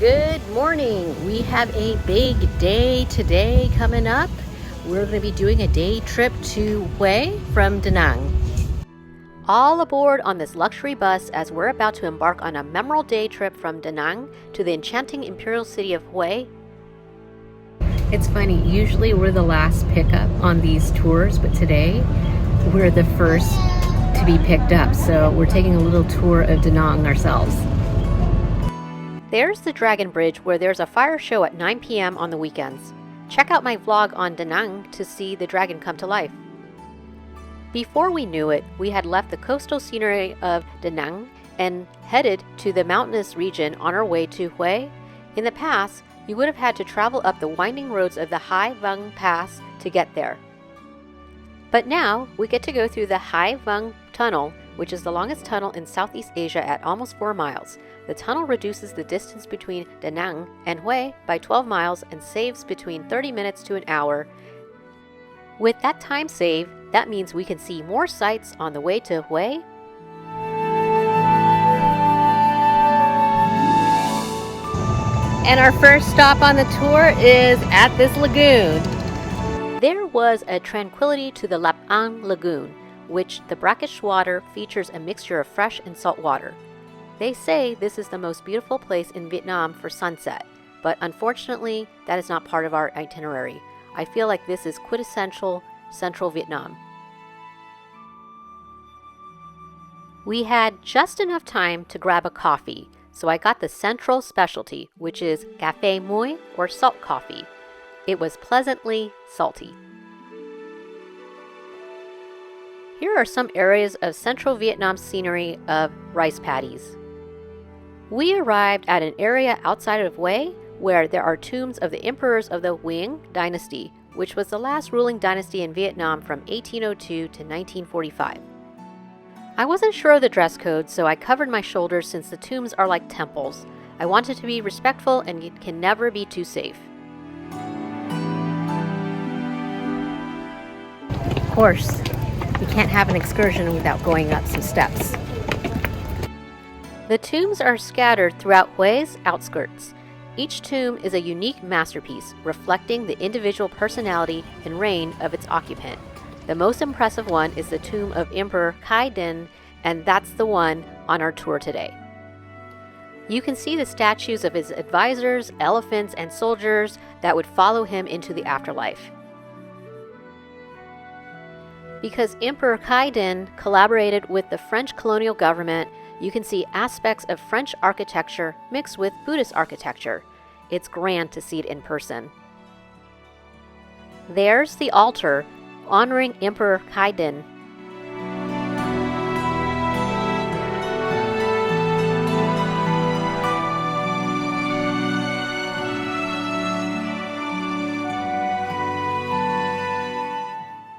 Good morning. We have a big day today coming up. We're going to be doing a day trip to Hue from Da Nang. All aboard on this luxury bus as we're about to embark on a memorable day trip from Da Nang to the enchanting imperial city of Hue. It's funny, usually we're the last pickup on these tours, but today we're the first to be picked up. So we're taking a little tour of Da Nang ourselves. There's the Dragon Bridge where there's a fire show at 9 p.m. on the weekends. Check out my vlog on Da Nang to see the dragon come to life. Before we knew it, we had left the coastal scenery of Da Nang and headed to the mountainous region on our way to Hue. In the past, you would have had to travel up the winding roads of the Khai Dinh Pass to get there. But now, we get to go through the Khai Dinh Tunnel, which is the longest tunnel in Southeast Asia at almost 4 miles. The tunnel reduces the distance between Da Nang and Hue by 12 miles and saves between 30 minutes to an hour. With that time save, that means we can see more sights on the way to Hue. And our first stop on the tour is at this lagoon. There was a tranquility to the An Lagoon, which the brackish water features a mixture of fresh and salt water. They say this is the most beautiful place in Vietnam for sunset, but unfortunately, that is not part of our itinerary. I feel like this is quintessential Central Vietnam. We had just enough time to grab a coffee, so I got the central specialty, which is café muối or salt coffee. It was pleasantly salty. Here are some areas of central Vietnam scenery of rice paddies. We arrived at an area outside of Hue where there are tombs of the emperors of the Nguyen dynasty, which was the last ruling dynasty in Vietnam from 1802 to 1945. I wasn't sure of the dress code, so I covered my shoulders since the tombs are like temples. I wanted to be respectful and it can never be too safe. Of course, you can't have an excursion without going up some steps. The tombs are scattered throughout Hue's outskirts. Each tomb is a unique masterpiece, reflecting the individual personality and reign of its occupant. The most impressive one is the tomb of Emperor Khai Dinh, and that's the one on our tour today. You can see the statues of his advisors, elephants, and soldiers that would follow him into the afterlife. Because Emperor Khai Dinh collaborated with the French colonial government, you can see aspects of French architecture mixed with Buddhist architecture. It's grand to see it in person. There's the altar honoring Emperor Khai Dinh.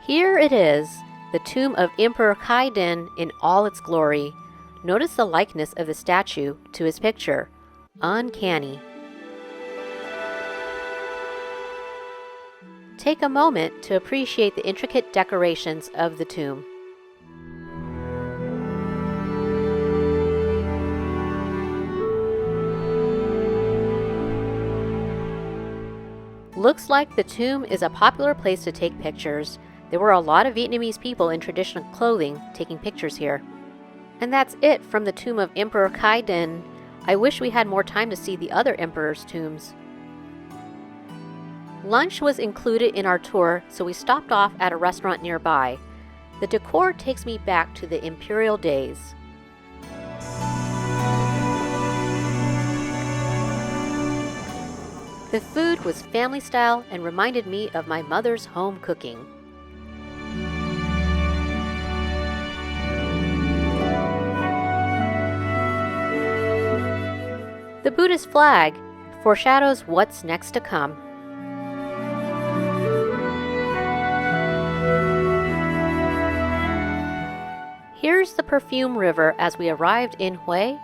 Here it is, the tomb of Emperor Khai Dinh in all its glory. Notice the likeness of the statue to his picture. Uncanny. Take a moment to appreciate the intricate decorations of the tomb. Looks like the tomb is a popular place to take pictures. There were a lot of Vietnamese people in traditional clothing taking pictures here. And that's it from the tomb of Emperor Khai Dinh. I wish we had more time to see the other emperors' tombs. Lunch was included in our tour, so we stopped off at a restaurant nearby. The decor takes me back to the imperial days. The food was family style and reminded me of my mother's home cooking. The Buddhist flag foreshadows what's next to come. Here's the Perfume River as we arrived in Hue.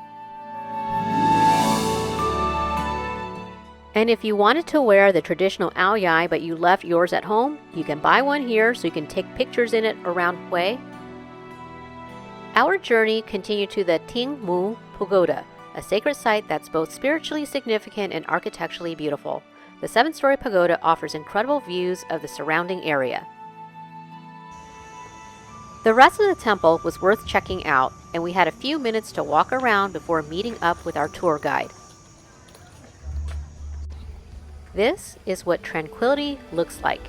And if you wanted to wear the traditional ao dai but you left yours at home, you can buy one here so you can take pictures in it around Hue. Our journey continued to the Thien Mu Pagoda, a sacred site that's both spiritually significant and architecturally beautiful. The 7-story pagoda offers incredible views of the surrounding area. The rest of the temple was worth checking out, and we had a few minutes to walk around before meeting up with our tour guide. This is what tranquility looks like.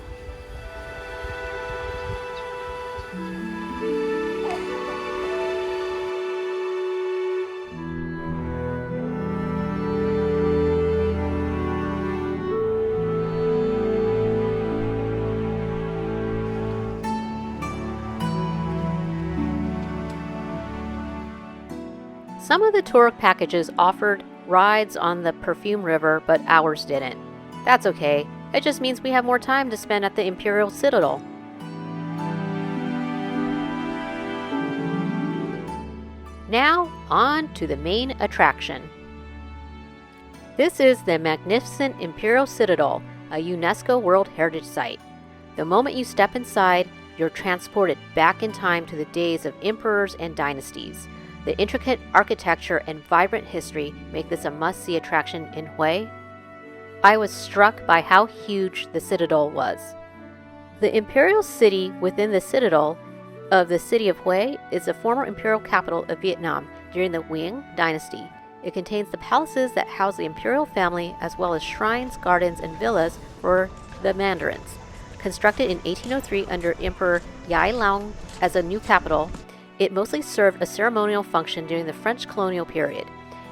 Some of the tour packages offered rides on the Perfume River, but ours didn't. That's okay. It just means we have more time to spend at the Imperial Citadel. Now, on to the main attraction. This is the magnificent Imperial Citadel, a UNESCO World Heritage Site. The moment you step inside, you're transported back in time to the days of emperors and dynasties. The intricate architecture and vibrant history make this a must-see attraction in Hue. I was struck by how huge the citadel was. The imperial city within the citadel of the city of Hue is the former imperial capital of Vietnam during the Nguyen dynasty. It contains the palaces that house the imperial family as well as shrines, gardens, and villas for the mandarins. Constructed in 1803 under Emperor Yai Long as a new capital, it mostly served a ceremonial function during the French colonial period.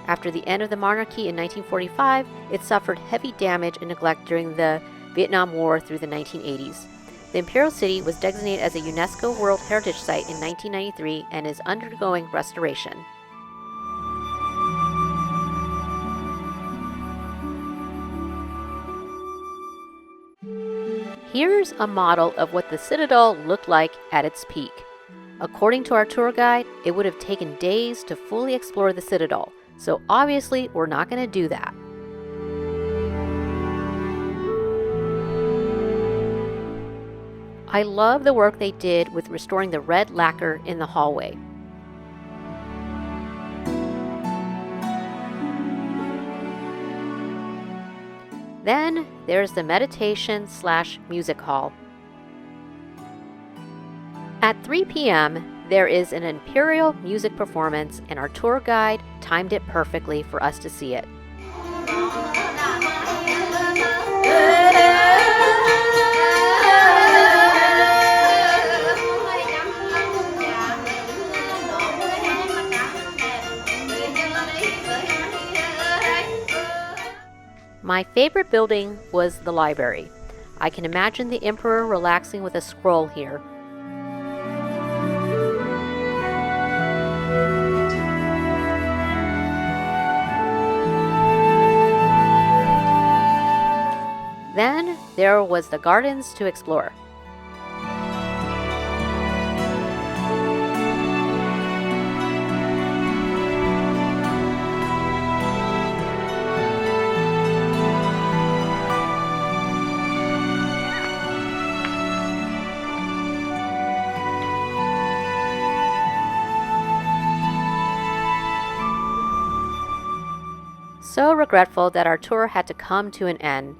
After the end of the monarchy in 1945, it suffered heavy damage and neglect during the Vietnam War through the 1980s. The Imperial City was designated as a UNESCO World Heritage Site in 1993 and is undergoing restoration. Here's a model of what the Citadel looked like at its peak. According to our tour guide, it would have taken days to fully explore the Citadel, so obviously we're not going to do that. I love the work they did with restoring the red lacquer in the hallway. Then there's the meditation/music hall. At 3 p.m., there is an imperial music performance, and our tour guide timed it perfectly for us to see it. My favorite building was the library. I can imagine the emperor relaxing with a scroll here. Then there was the gardens to explore. So regretful that our tour had to come to an end.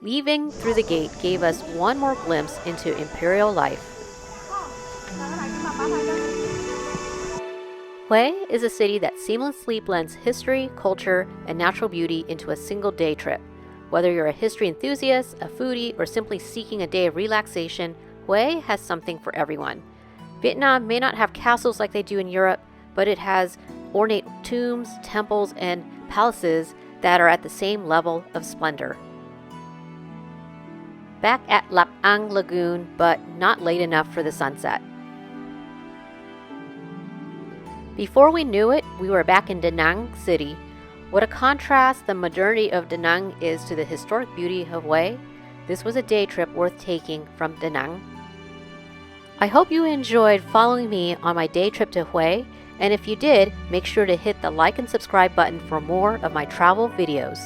Leaving through the gate gave us one more glimpse into imperial life. Hue is a city that seamlessly blends history, culture, and natural beauty into a single day trip. Whether you're a history enthusiast, a foodie, or simply seeking a day of relaxation, Hue has something for everyone. Vietnam may not have castles like they do in Europe, but it has ornate tombs, temples, and palaces that are at the same level of splendor. Back at An Lagoon, but not late enough for the sunset. Before we knew it, we were back in Da Nang City. What a contrast the modernity of Da Nang is to the historic beauty of Hue. This was a day trip worth taking from Da Nang. I hope you enjoyed following me on my day trip to Hue, and if you did, make sure to hit the like and subscribe button for more of my travel videos.